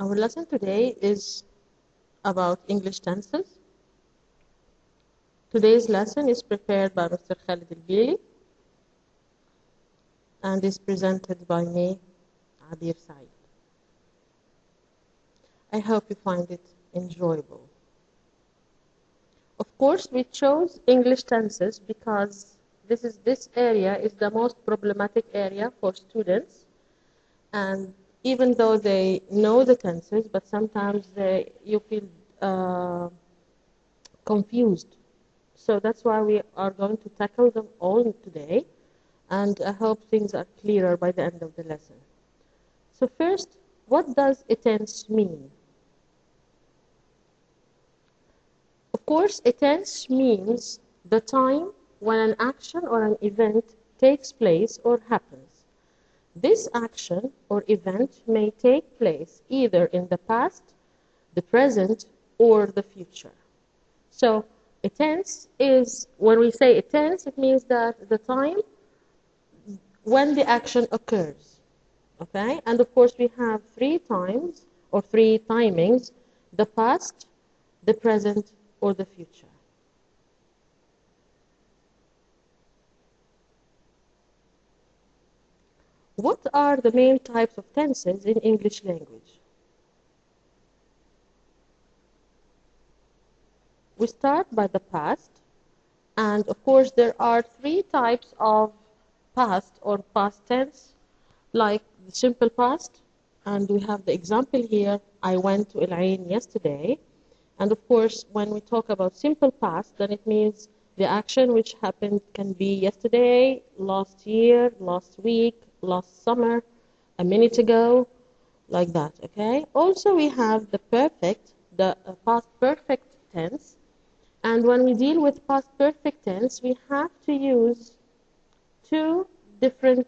Our lesson today is about English tenses. Today's lesson is prepared by Mr. Khalid and is presented by me, Adir Said. I hope you find it enjoyable. Of course, we chose English tenses because this area is the most problematic area for students, and even though they know the tenses, but sometimes you feel confused. So that's why we are going to tackle them all today, and I hope things are clearer by the end of the lesson. So first, what does a tense mean? Of course, a tense means the time when an action or an event takes place or happens. This action or event may take place either in the past, the present, or the future. So a tense is, when we say a tense, it means that the time when the action occurs. Okay? And of course we have three times or three timings: the past, the present, or the future. What are the main types of tenses in English language? We start by the past, and of course there are three types of past or past tense, like the simple past, and we have the example here: I went to Al-Ain yesterday. And of course, when we talk about simple past, then it means the action which happened can be yesterday, last year, last week, last summer, a minute ago, like that, okay? Also, we have the perfect, the past perfect tense. And when we deal with past perfect tense, we have to use two different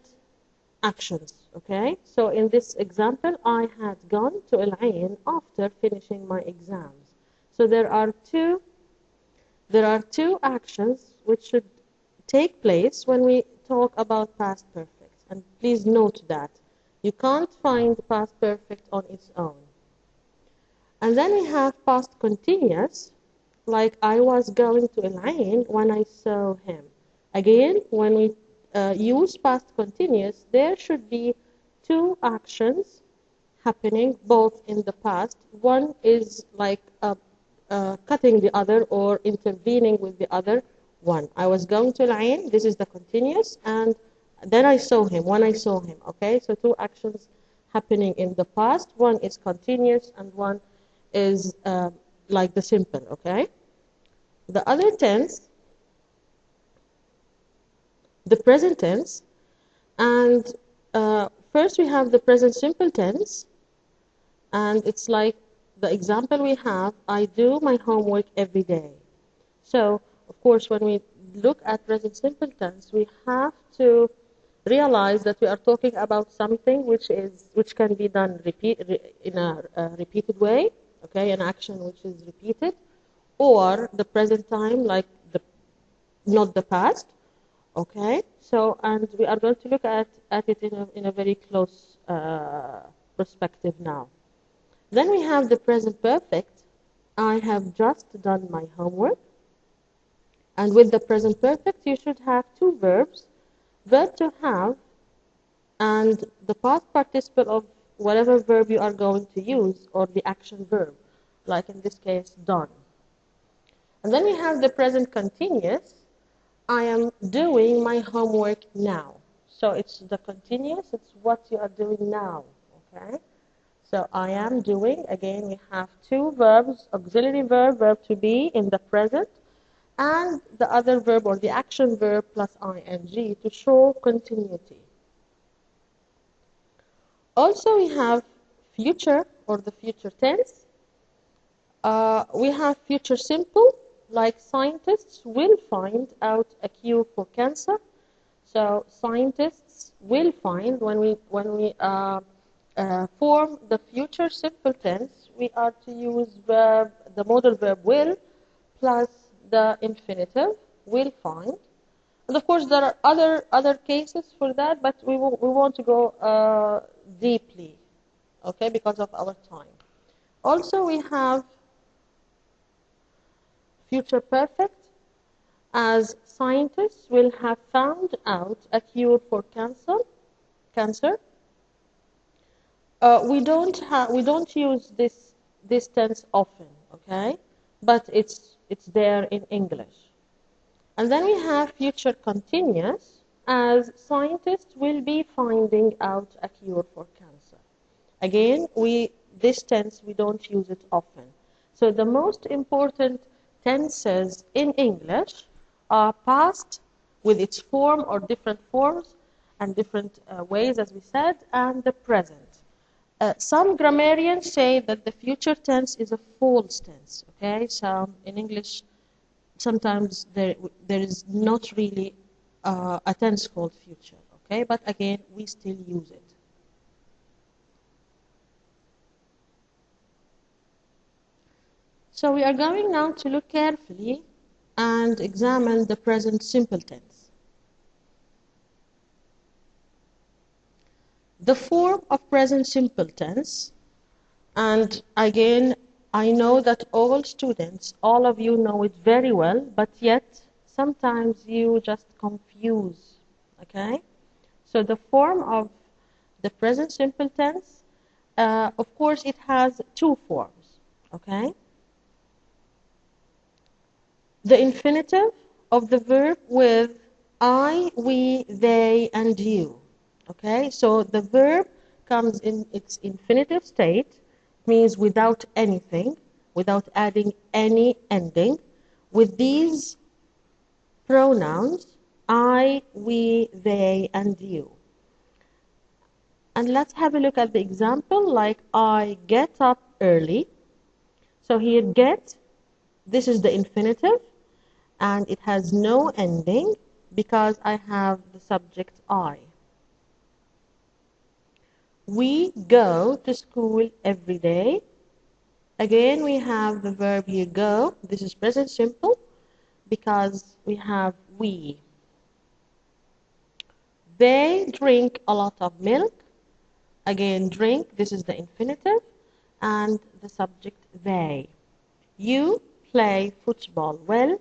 actions, okay? So in this example, I had gone to Al-Ain after finishing my exams. So there are two actions which should take place when we talk about past perfect. And please note that you can't find past perfect on its own. And then we have past continuous, like I was going to Al-Ain when I saw him. Again, when we use past continuous, there should be two actions happening both in the past. One is like cutting the other or intervening with the other one. I was going to Al-Ain, this is the continuous, and then I saw him, when I saw him, okay? So two actions happening in the past. One is continuous and one is like the simple, okay? The other tense, the present tense, and first we have the present simple tense, and it's like the example we have: I do my homework every day. So, of course, when we look at present simple tense, we have to realize that we are talking about something which can be done in a repeated way, okay, an action which is repeated, or the present time, like not the past, okay. So, and we are going to look at it in a very close perspective now. Then we have the present perfect. I have just done my homework. And with the present perfect, you should have two verbs: verb to have and the past participle of whatever verb you are going to use, or the action verb, like in this case, done. And then we have the present continuous. I am doing my homework now. So it's the continuous, it's what you are doing now, okay? So I am doing, again, we have two verbs: auxiliary verb, verb to be in the present, and the other verb or the action verb plus ing to show continuity. Also, we have future or the future tense. We have future simple, like scientists will find out a cure for cancer. So scientists will find, when we form the future simple tense, we are to use the modal verb will plus the infinitive, will find. And of course there are other cases for that, but we want to go deeply, okay, because of our time. Also, we have future perfect, as scientists will have found out a cure for cancer. We don't use this tense often, okay? But it's there in English. And then we have future continuous, as scientists will be finding out a cure for cancer. Again, this tense we don't use it often. So the most important tenses in English are past with its form or different forms and different ways, as we said, and the present. Some grammarians say that the future tense is a false tense. Okay, so in English, sometimes there is not really a tense called future. Okay, but again, we still use it. So we are going now to look carefully and examine the present simple tense. The form of present simple tense, and again, I know that all students, all of you know it very well, but yet sometimes you just confuse, okay? So the form of the present simple tense, of course, it has two forms, okay? The infinitive of the verb with I, we, they, and you. Okay, so the verb comes in its infinitive state, means without anything, without adding any ending, with these pronouns, I, we, they, and you. And let's have a look at the example, like I get up early. So here, get, this is the infinitive, and it has no ending because I have the subject I. We go to school every day. Again, we have the verb here, go. This is present simple because we have we. They drink a lot of milk. Again, drink, this is the infinitive, and the subject they. You play football well.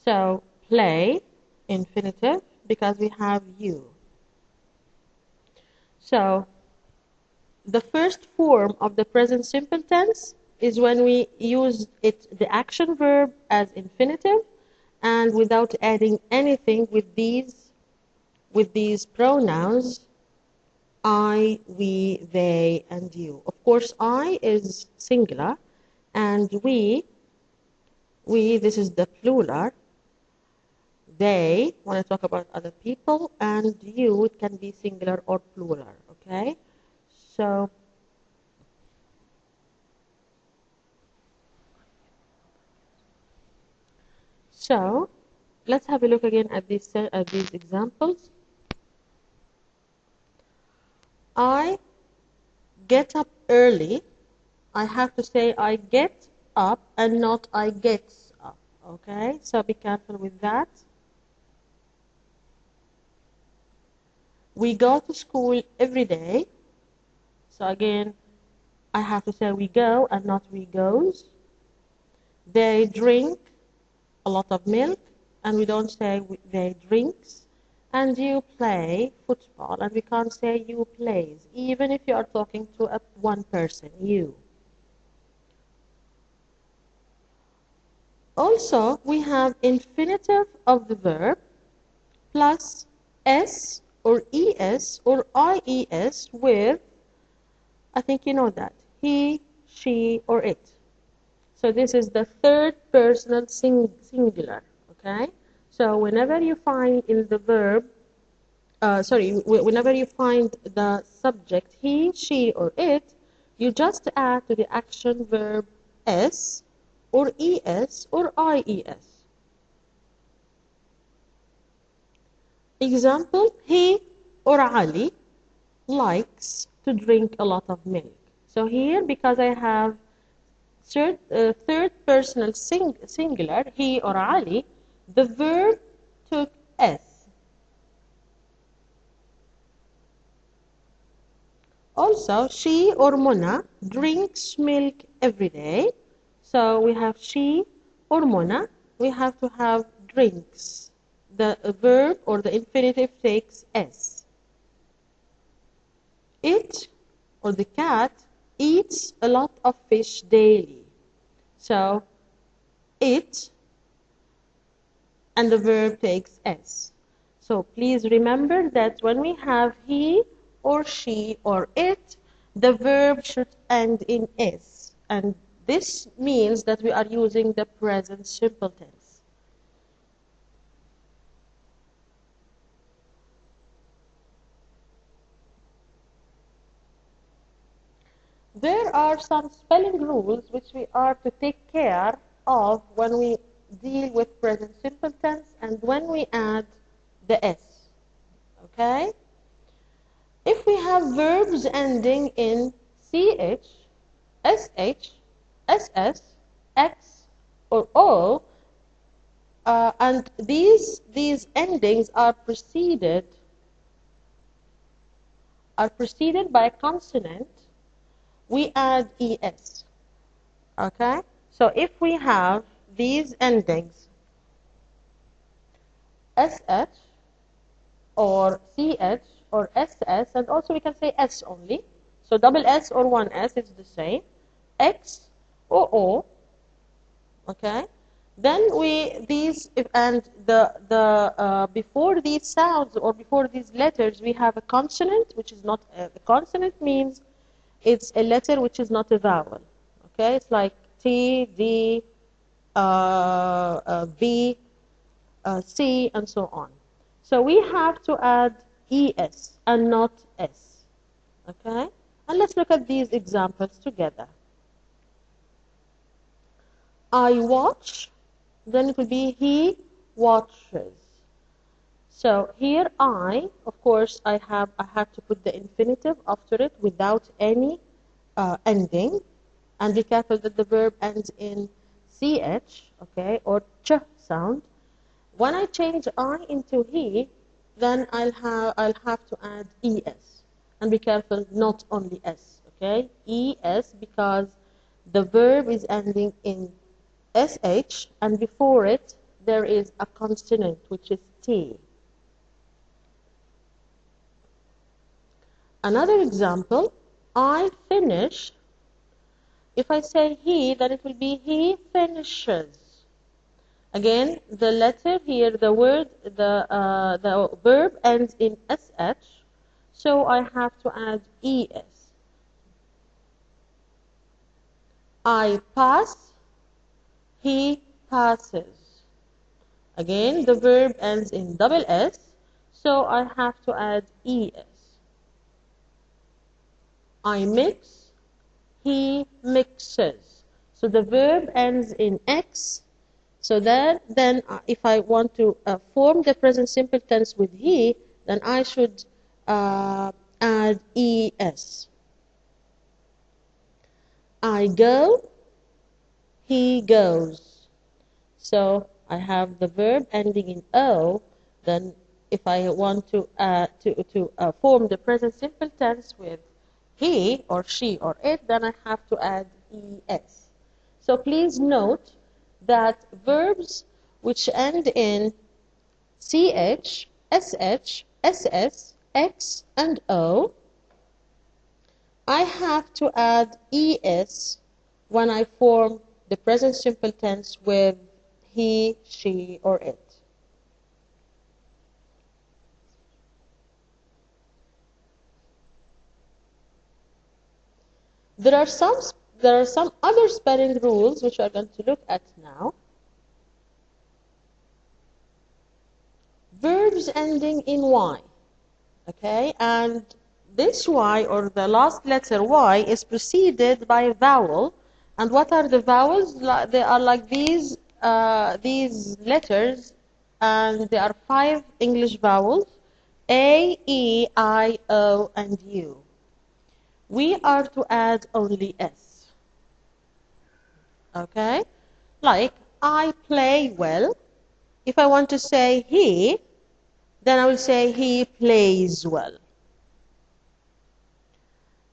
So, play, infinitive, because we have you. So, the first form of the present simple tense is when we use the action verb as infinitive and without adding anything with these pronouns I, we, they, and you. Of course, I is singular, and we, this is the plural. They, when I talk about other people, and you, it can be singular or plural, okay? So let's have a look again at these examples. I get up early. I have to say I get up and not I gets up, okay? So be careful with that. We go to school every day. So again, I have to say we go and not we goes. They drink a lot of milk, and we don't say they drinks. And you play football, and we can't say you plays, even if you are talking to one person, you. Also, we have infinitive of the verb plus s or es or ies with, I think you know that, he, she, or it. So this is the third personal singular, okay? So whenever you find in the verb, whenever you find the subject he, she, or it, you just add to the action verb s or es or ies. Example, he or Ali likes to drink a lot of milk. So here, because I have third personal singular, he or Ali, the verb took s. Also, she or Mona drinks milk every day. So we have she or Mona. We have to have drinks. The verb or the infinitive takes S. It or the cat eats a lot of fish daily. So it and the verb takes S. So please remember that when we have he or she or it, the verb should end in S. And this means that we are using the present simple tense. There are some spelling rules which we are to take care of when we deal with present simple tense and when we add the S. Okay? If we have verbs ending in CH, SH, SS, X, or O, and these endings are preceded by a consonant, we add ES. Okay? So if we have these endings SH or CH or SS, and also we can say S only, so double S or one S is the same, X or O, okay, then before these sounds or before these letters we have a consonant, which is not a consonant means it's a letter which is not a vowel. Okay, it's like T, D, B, C, and so on. So we have to add ES and not S. Okay, and let's look at these examples together. I watch, then it will be he watches. So here I, of course, I have to put the infinitive after it without any ending, and be careful that the verb ends in CH, okay, or ch sound. When I change I into he, then I'll have to add ES, and be careful not only S, okay, ES, because the verb is ending in SH, and before it there is a consonant which is T. Another example, I finish. If I say he, then it will be he finishes. Again, the letter here, the verb ends in SH, so I have to add ES. I pass, he passes. Again, the verb ends in double S, so I have to add ES. I mix, he mixes. So the verb ends in X, so then if I want to form the present simple tense with he, then I should add ES. I go, he goes. So I have the verb ending in O. Then if I want to form the present simple tense with he or she or it, then I have to add ES. So please note that verbs which end in CH, SH, SS, X, and O, I have to add ES when I form the present simple tense with he, she, or it. There are some other spelling rules which we are going to look at now. Verbs ending in Y, okay, and this Y or the last letter Y is preceded by a vowel. And what are the vowels? They are like these letters, and there are 5 English vowels: A, E, I, O, and U. We are to add only S. Okay? Like, I play well. If I want to say he, then I will say he plays well.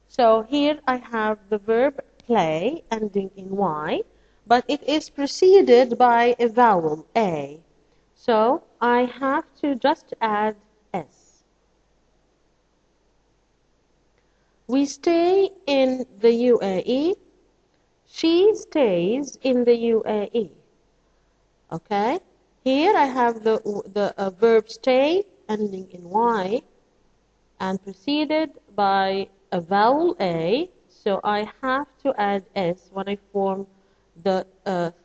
So here I have the verb play ending in Y, but it is preceded by a vowel, A. So I have to just add S. We stay in the UAE. She stays in the UAE. Okay? Here I have the verb stay ending in Y and preceded by a vowel A, so I have to add S when I form the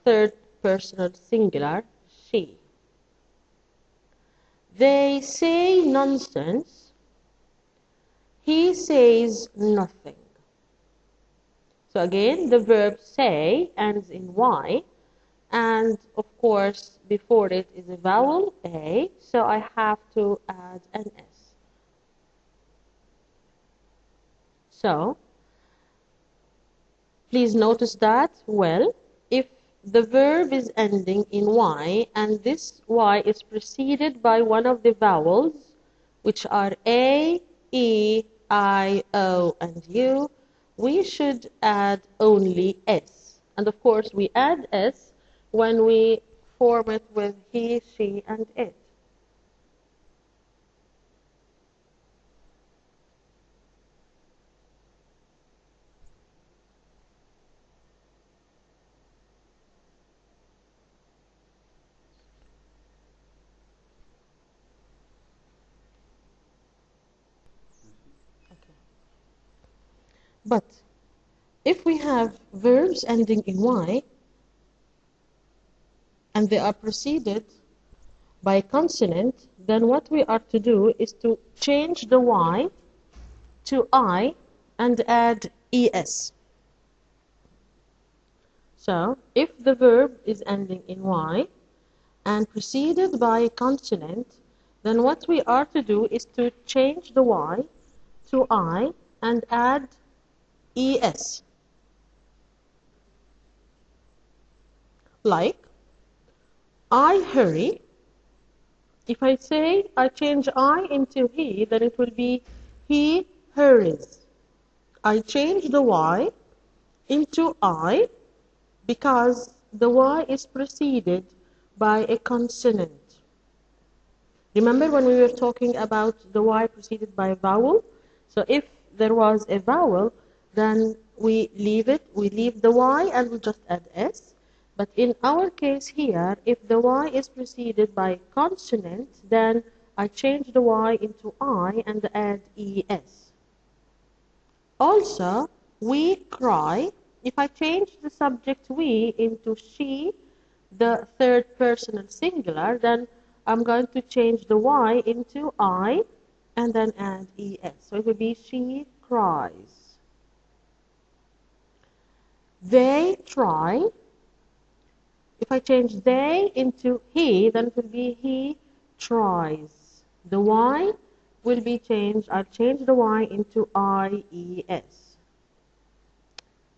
third personal singular, she. They say nonsense. He says nothing. So again, the verb say ends in Y, and of course, before it is a vowel A, so I have to add an S. So, please notice that, well, if the verb is ending in Y and this Y is preceded by one of the vowels, which are A, E, I, O, and U, we should add only S. And of course, we add S when we form it with he, she, and it. But if we have verbs ending in Y and they are preceded by a consonant, then what we are to do is to change the Y to I and add ES. So if the verb is ending in Y and preceded by a consonant, then what we are to do is to change the Y to I and add ES. Like, I hurry. If I say I change I into he, then it will be he hurries. I change the Y into I because the Y is preceded by a consonant. Remember when we were talking about the Y preceded by a vowel? So if there was a vowel, then we leave the Y and we just add S. But in our case here, if the Y is preceded by consonant, then I change the Y into I and add ES. Also, we cry. If I change the subject we into she, the third personal singular, then I'm going to change the Y into I and then add ES. So it will be she cries. They try. If I change they into he, then it will be he tries. The Y will be changed. I'll change the Y into IES.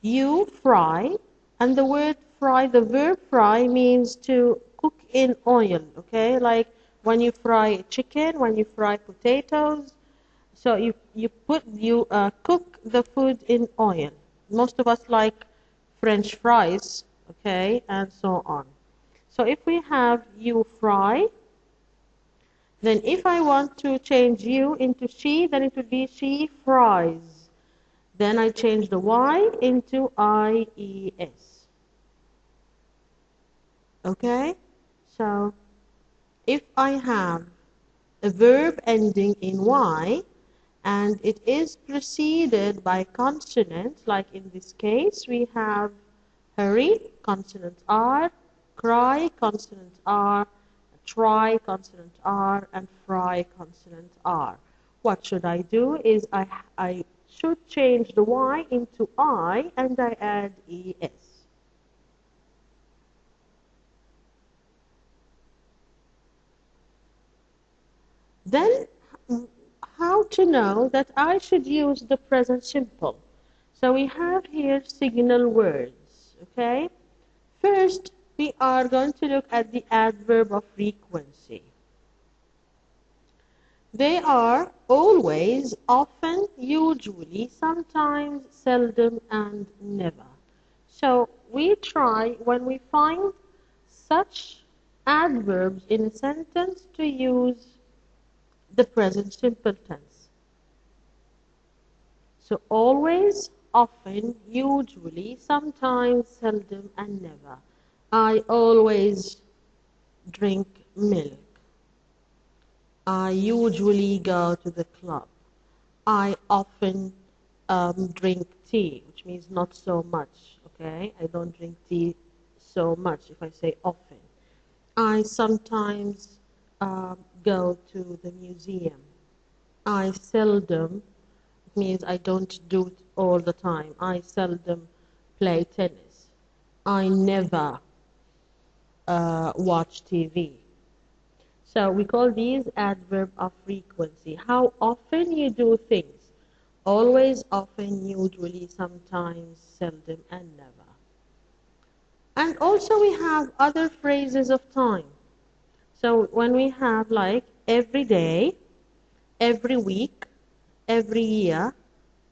You fry, and the word fry, the verb fry means to cook in oil, okay? Like when you fry chicken, when you fry potatoes, so you cook the food in oil. Most of us like French fries, okay, and so on. So if we have you fry, then if I want to change you into she, then it would be she fries. Then I change the Y into IES. Okay? So if I have a verb ending in Y and it is preceded by consonant, like in this case, we have hurry, consonant R, cry, consonant R, try, consonant R, and fry, consonant R. What should I do is I should change the Y into I and I add ES. Then, how to know that I should use the present simple? So we have here signal words, okay? First, we are going to look at the adverb of frequency. They are always, often, usually, sometimes, seldom, and never. So we try, when we find such adverbs in a sentence, to use the present simple tense. So always, often, usually, sometimes, seldom, and never. I always drink milk. I usually go to the club. I often drink tea, which means not so much, okay? I don't drink tea so much if I say often. I sometimes go to the museum. I seldom, it means I don't do it all the time. I seldom play tennis. I never watch TV. So we call these adverb of frequency. How often you do things. Always, often, usually, sometimes, seldom, and never. And also we have other phrases of time. So when we have like every day, every week, every year,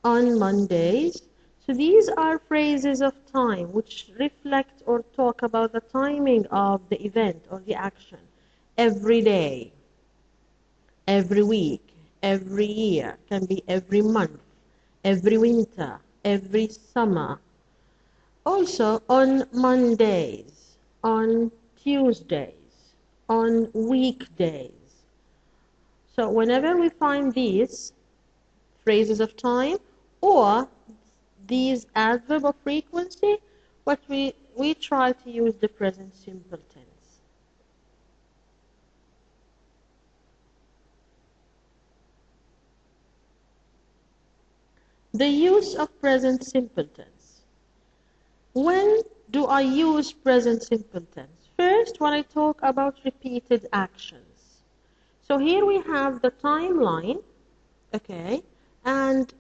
on Mondays. So these are phrases of time which reflect or talk about the timing of the event or the action. Every day, every week, every year, can be every month, every winter, every summer. Also on Mondays, on Tuesdays, on weekdays. So whenever we find these phrases of time or these adverb of frequency, what we try to use the present simple tense. The use of present simple tense. When do I use present simple tense? First, when I talk about repeated actions. So here we have the timeline, okay, and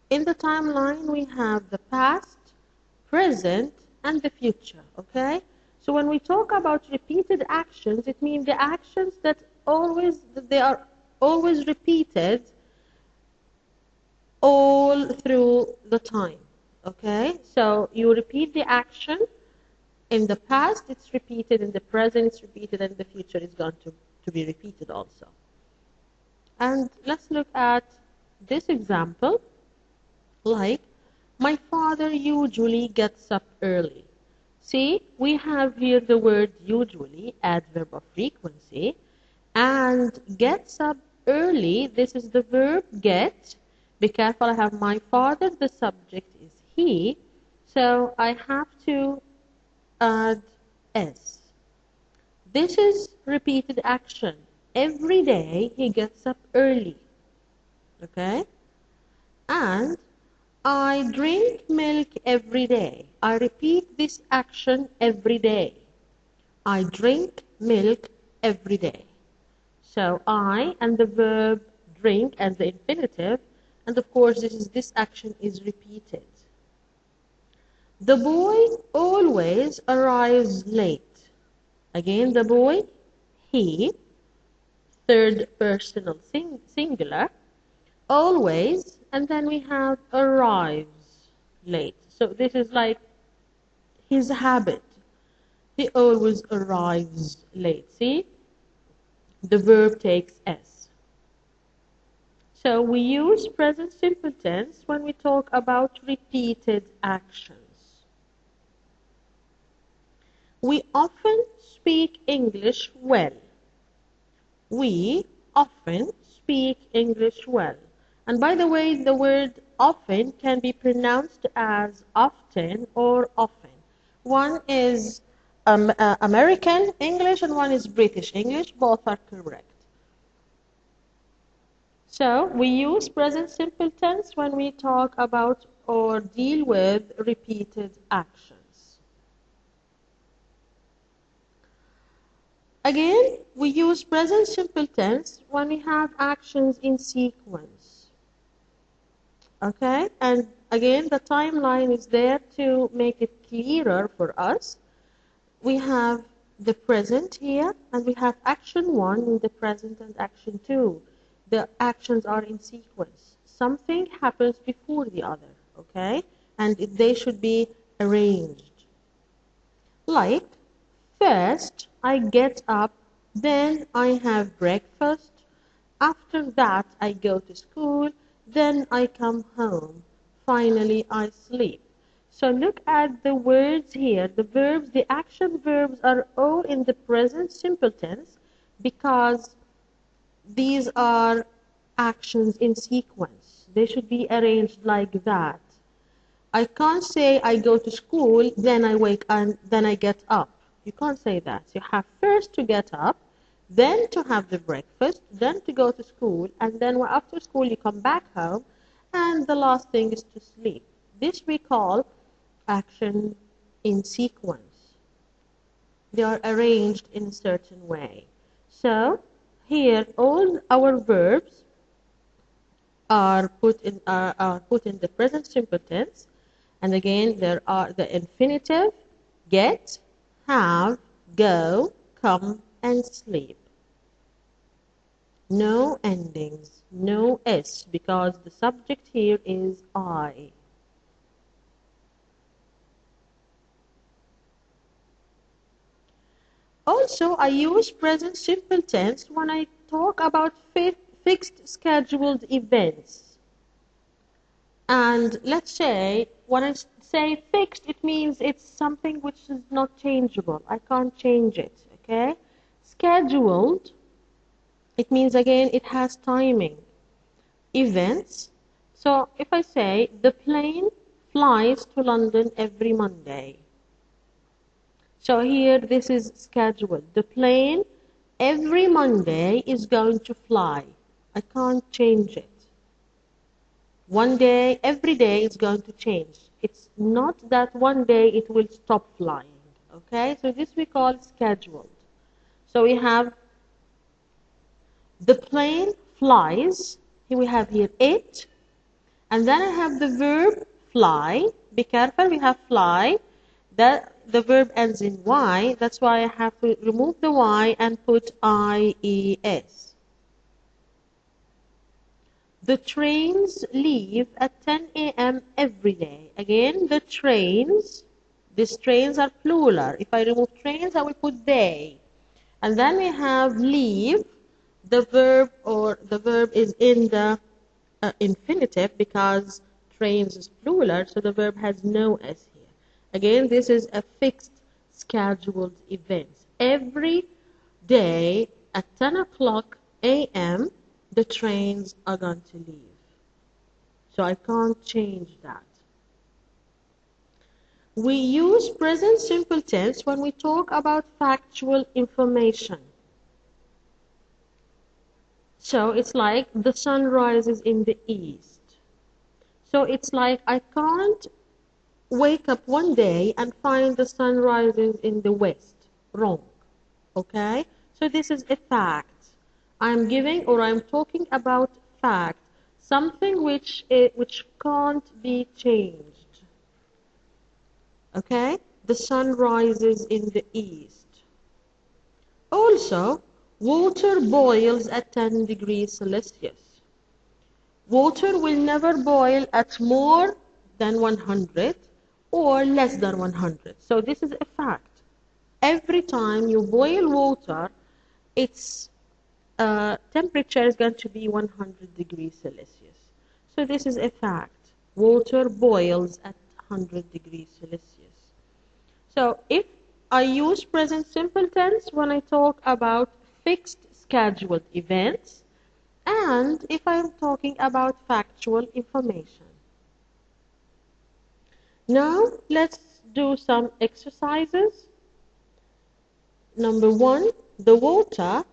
in the timeline we have the past, present, and the future, okay? So when we talk about repeated actions, it means the actions that they are always repeated all through the time, okay? So you repeat the action. In the past, it's repeated. In the present, it's repeated. And in the future, it's going to be repeated also. And let's look at this example. Like, my father usually gets up early. See, we have here the word usually, adverb of frequency. And gets up early, this is the verb get. Be careful, I have my father, the subject is he, so I have to add s. This is repeated action. Every day he gets up early, okay? And I drink milk every day. I repeat this action every day. I drink milk every day. So I and the verb drink as the infinitive. And of course, this action is repeated. The boy always arrives late. Again, the boy, he, third personal singular, always, and then we have arrives late. So this is like his habit. He always arrives late. See? The verb takes S. So we use present simple tense when we talk about repeated actions. We often speak English well. We often speak English well. And by the way, the word often can be pronounced as often or often. One is American English and one is British English. Both are correct. So we use present simple tense when we talk about or deal with repeated actions. Again, we use present simple tense when we have actions in sequence. Okay, and again, the timeline is there to make it clearer for us. We have the present here, and we have action 1 in the present and action 2 the actions are in sequence. Something happens before the other, okay? And they should be arranged. Like, first I get up, then I have breakfast. After that I go to school, then I come home. Finally I sleep. So look at the words here. The verbs, the action verbs are all in the present simple tense because these are actions in sequence. They should be arranged like that. I can't say I go to school, then I wake and then I get up. You can't say that. You have first to get up, then to have the breakfast, then to go to school, and then after school you come back home, and the last thing is to sleep. This we call action in sequence. They are arranged in a certain way. So here all our verbs are put in the present simple tense, and again there are the infinitive, get, have, go, come, and sleep. No endings, no s, because the subject here is I. Also, I use present simple tense when I talk about fixed scheduled events. And let's say, when I say fixed, it means it's something which is not changeable. I can't change it, okay? Scheduled, it means again it has timing. Events, so if I say the plane flies to London every Monday. So here this is scheduled. The plane every Monday is going to fly. I can't change it. One day, every day is going to change. It's not that one day it will stop flying. Okay, so this we call scheduled. So we have the plane flies. Here we have here it. And then I have the verb fly. Be careful, we have fly. The verb ends in Y. That's why I have to remove the Y and put IES. The trains leave at 10 a.m. every day. Again, the trains, these trains are plural. If I remove trains, I will put they. And then we have leave. The verb is in the infinitive because trains is plural, so the verb has no S here. Again, this is a fixed scheduled event. Every day at 10 o'clock a.m., the trains are going to leave. So I can't change that. We use present simple tense when we talk about factual information. So it's like the sun rises in the east. So it's like I can't wake up one day and find the sun rising in the west. Wrong. Okay? So this is a fact. I'm giving or I'm talking about fact. Something which can't be changed. Okay? The sun rises in the east. Also, water boils at 10 degrees Celsius. Water will never boil at more than 100 or less than 100. So this is a fact. Every time you boil water, its temperature is going to be 100 degrees Celsius. So this is a fact. Water boils at 100 degrees Celsius. So if I use present simple tense when I talk about fixed scheduled events, and if I'm talking about factual information. Now let's do some exercises. Number 1, the water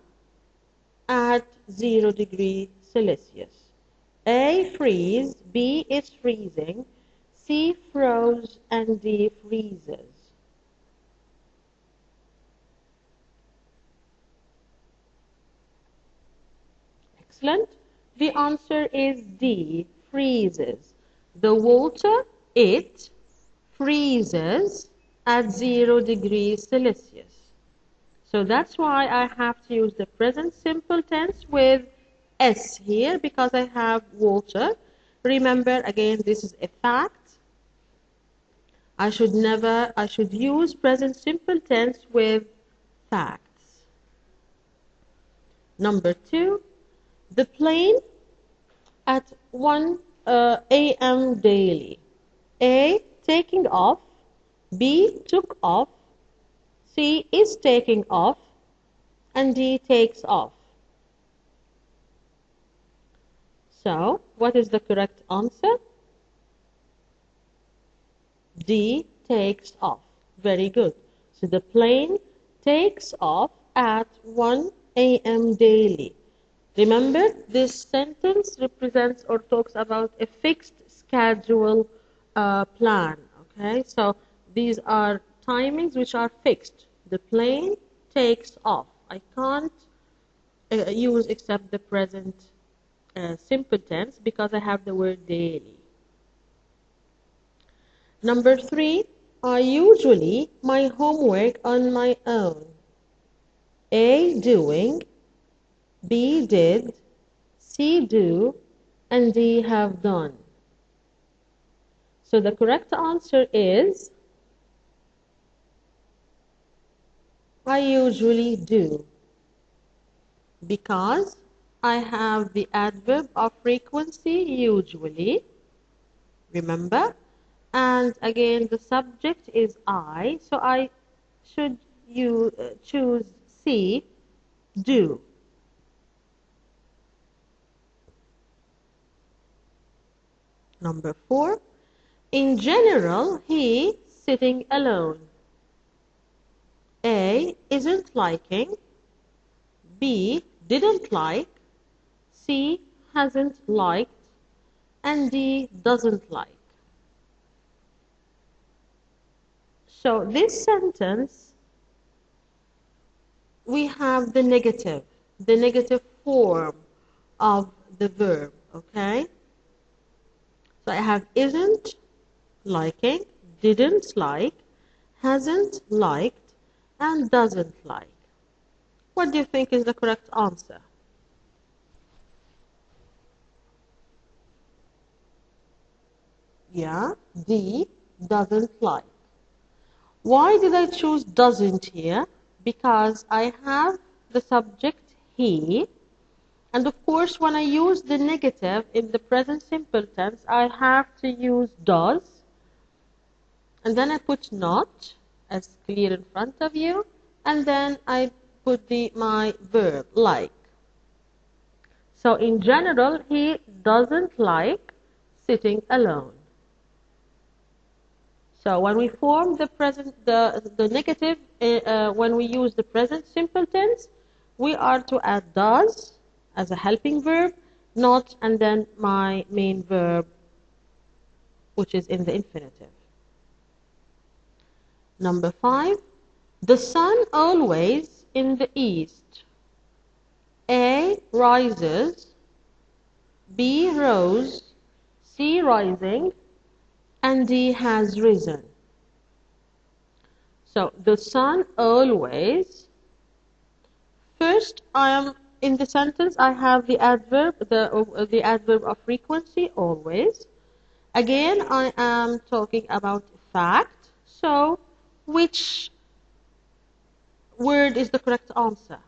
at 0 degrees Celsius. A, freeze, B is freezing, C, froze, and D, freezes. Excellent. The answer is D, freezes. The water, it, freezes at 0 degrees Celsius. So that's why I have to use the present simple tense with S here because I have water. Remember, again, this is a fact. I should use present simple tense with facts. Number 2, the plane at 1 a.m. daily. A, taking off. B, took off. C, is taking off. And D, takes off. So, what is the correct answer? D, takes off. Very good. So the plane takes off at 1 a.m. daily. Remember, this sentence represents or talks about a fixed schedule plan. Okay, so these are timings which are fixed. The plane takes off. I can't use except the present simple tense because I have the word daily. Number 3, I usually my homework on my own. A, doing. B, did. C, do. And D, have done. So the correct answer is I usually do, because I have the adverb of frequency, usually, remember, and again the subject is I, so I should choose C, do. Number 4, in general, he sitting alone. A, isn't liking. B, didn't like. C, hasn't liked. And D, doesn't like. So this sentence, we have the negative form of the verb, okay? So I have isn't liking, didn't like, hasn't liked, and doesn't like. What do you think is the correct answer? Yeah, D, doesn't like. Why did I choose doesn't here? Because I have the subject he, and of course when I use the negative in the present simple tense, I have to use does, and then I put not, as clear in front of you, and then I put my verb, like. So in general, he doesn't like sitting alone. So when we form the negative, when we use the present simple tense, we are to add does as a helping verb, not, and then my main verb, which is in the infinitive. Number 5, the sun always in the east. A, rises. B, rose. C, rising. And D, has risen. So the sun always. First, I am in the sentence. I have the adverb, the adverb of frequency, always. Again, I am talking about fact. So, which word is the correct answer?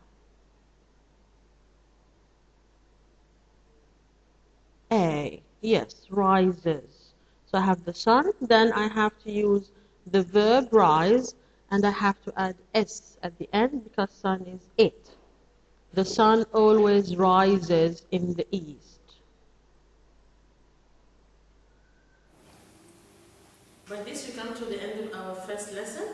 A. Yes, rises. So I have the sun, then I have to use the verb rise, and I have to add S at the end because sun is it. The sun always rises in the east. By this, we come to the end of our first lesson.